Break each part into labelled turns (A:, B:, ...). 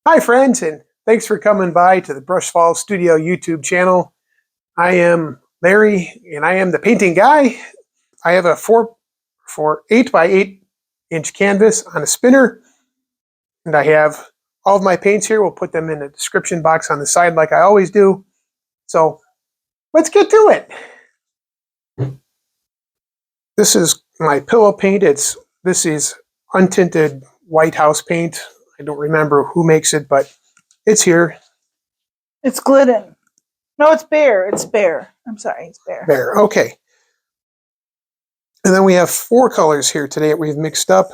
A: Hi friends, and thanks for coming by to the BrushFalls Studio YouTube channel. I am Larry, and I am the painting guy. I have a 8 by 8 inch canvas on a spinner, and I have all of my paints here. We'll put them in the description box on the side like I always do. So let's get to it. This is my pillow paint. This is untinted White House paint. I don't remember who makes it, but it's here.
B: It's Glidden. No, it's Bear. It's Bear. I'm sorry, it's Bear.
A: Bear, okay. And then we have 4 colors here today that we've mixed up.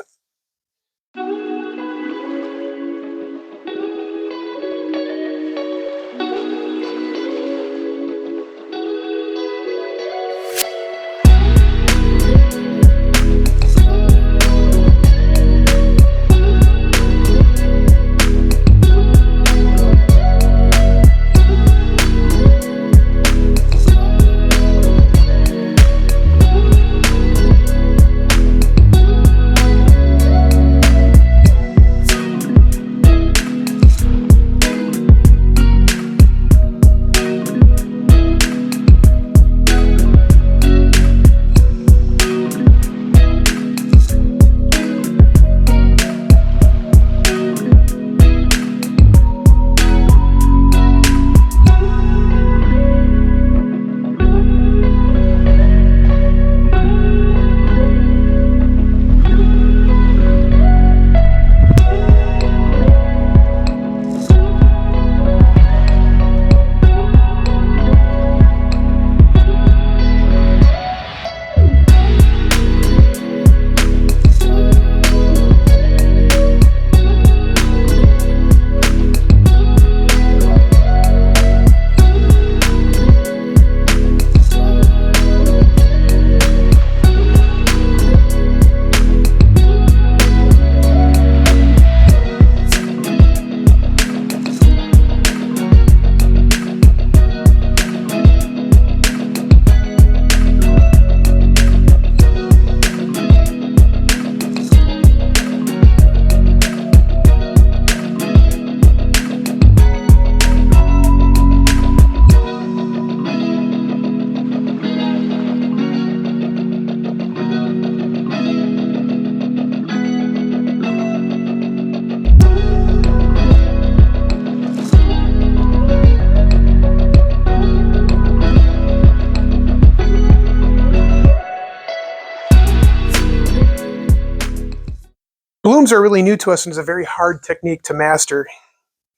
A: Blooms are really new to us and it's a very hard technique to master.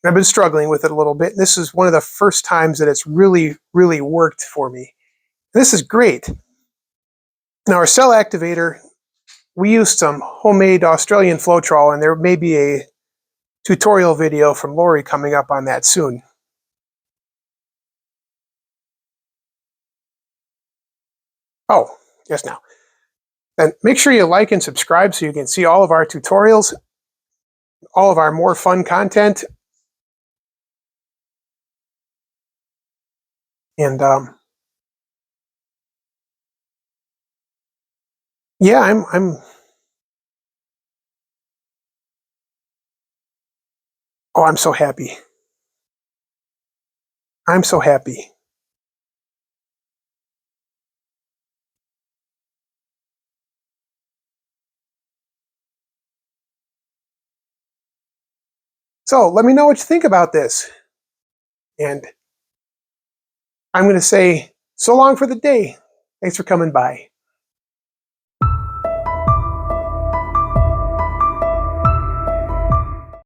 A: I've been struggling with it a little bit. This is one of the first times that it's really worked for me. This is great. Now our cell activator, we used some homemade Australian Floetrol, and there may be a tutorial video from Lori coming up on that soon. Oh, yes now. And make sure you like and subscribe so you can see all of our tutorials, all of our more fun content. And yeah, I'm so happy. I'm so happy. So let me know what you think about this. And I'm going to say so long for the day. Thanks for coming by.